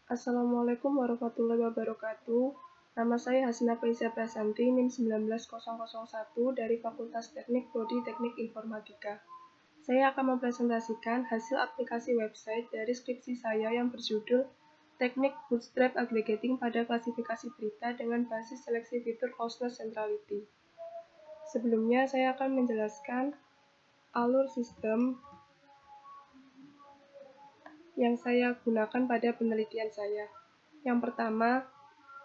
Assalamualaikum warahmatullahi wabarakatuh. Nama saya Hasna Faiza Prasanti, NIM 19001 dari Fakultas Teknik Prodi Teknik Informatika. Saya akan mempresentasikan hasil aplikasi website dari skripsi saya yang berjudul Teknik Bootstrap Aggregating pada Klasifikasi Berita dengan Basis Seleksi Fitur Closeness Centrality. Sebelumnya, saya akan menjelaskan alur sistem yang saya gunakan pada penelitian saya. Yang pertama,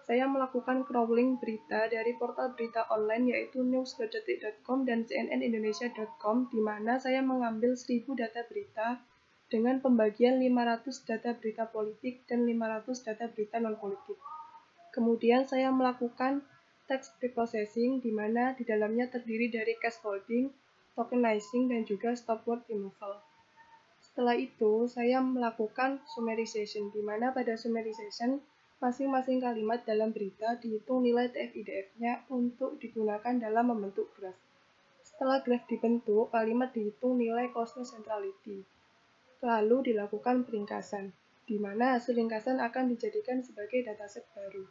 saya melakukan crawling berita dari portal berita online yaitu news.detik.com dan cnnindonesia.com, di mana saya mengambil 1000 data berita dengan pembagian 500 data berita politik dan 500 data berita non-politik. Kemudian saya melakukan text preprocessing, di mana di dalamnya terdiri dari cache holding, tokenizing, dan juga stop word removal. Setelah itu, saya melakukan summarization, di mana pada summarization, masing-masing kalimat dalam berita dihitung nilai TF-IDF-nya untuk digunakan dalam membentuk graf. Setelah graf dibentuk, kalimat dihitung nilai closeness centrality. Lalu dilakukan peringkasan, di mana hasil ringkasan akan dijadikan sebagai dataset baru.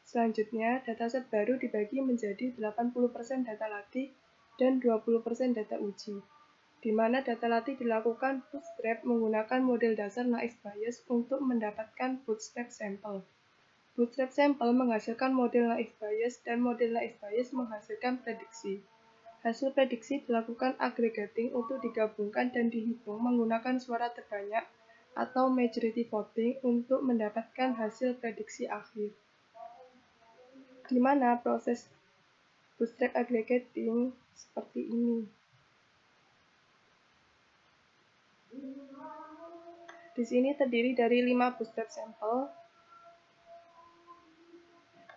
Selanjutnya, dataset baru dibagi menjadi 80% data latih dan 20% data uji, di mana data latih dilakukan bootstrap menggunakan model dasar naive Bayes untuk mendapatkan bootstrap sampel. Bootstrap sampel menghasilkan model naive Bayes dan model naive Bayes menghasilkan prediksi. Hasil prediksi dilakukan aggregating untuk digabungkan dan dihitung menggunakan suara terbanyak atau majority voting untuk mendapatkan hasil prediksi akhir. Di mana proses bootstrap aggregating seperti ini. Di sini terdiri dari 5 bootstrap sampel,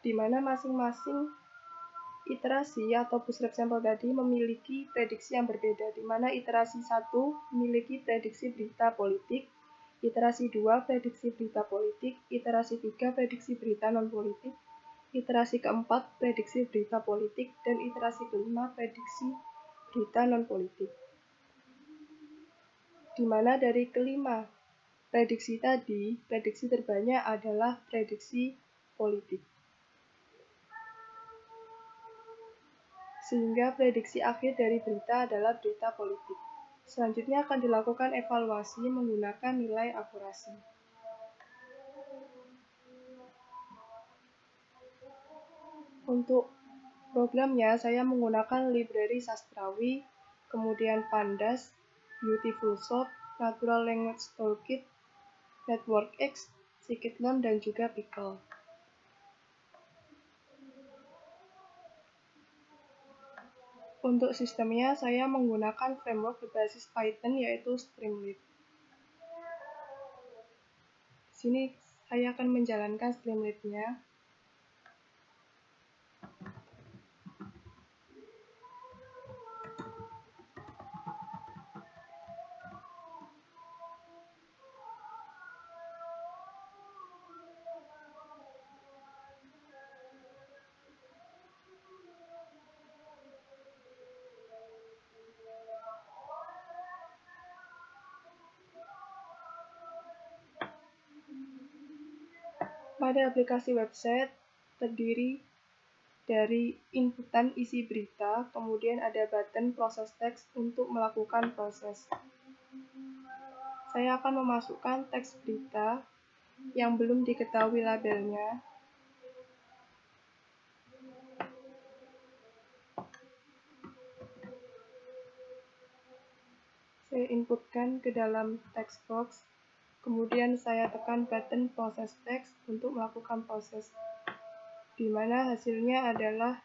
di mana masing-masing iterasi atau bootstrap sampel tadi memiliki prediksi yang berbeda, di mana iterasi 1 memiliki prediksi berita politik, iterasi 2 prediksi berita politik, iterasi 3 prediksi berita non-politik, iterasi keempat prediksi berita politik, dan iterasi kelima prediksi berita non-politik. Di mana dari kelima prediksi tadi, prediksi terbanyak adalah prediksi politik. Sehingga prediksi akhir dari berita adalah berita politik. Selanjutnya akan dilakukan evaluasi menggunakan nilai akurasi. Untuk programnya, saya menggunakan library Sastrawi, kemudian Pandas, Beautiful Shop, Natural Language Toolkit, NetworkX, Scikit-learn, dan juga Pickle. Untuk sistemnya, saya menggunakan framework berbasis Python yaitu Streamlit. Di sini saya akan menjalankan Streamlit-nya. Pada aplikasi website terdiri dari inputan isi berita, kemudian ada button proses teks untuk melakukan proses. Saya akan memasukkan teks berita yang belum diketahui labelnya. Saya inputkan ke dalam text box. Kemudian saya tekan button proses teks untuk melakukan proses, di mana hasilnya adalah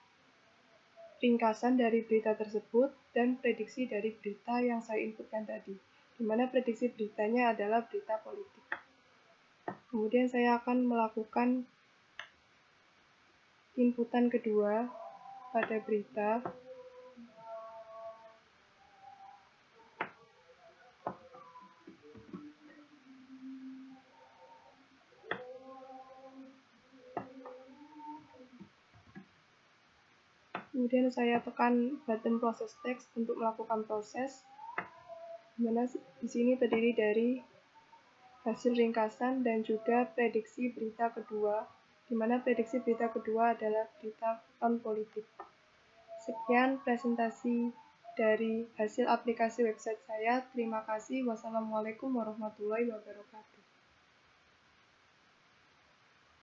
ringkasan dari berita tersebut dan prediksi dari berita yang saya inputkan tadi, di mana prediksi beritanya adalah berita politik. Kemudian saya akan melakukan inputan kedua pada berita. Kemudian saya tekan button proses teks untuk melakukan proses, di mana di sini terdiri dari hasil ringkasan, dan juga prediksi berita kedua, di mana prediksi berita kedua adalah berita non-politik. Sekian presentasi dari hasil aplikasi website saya. Terima kasih. Wassalamualaikum warahmatullahi wabarakatuh.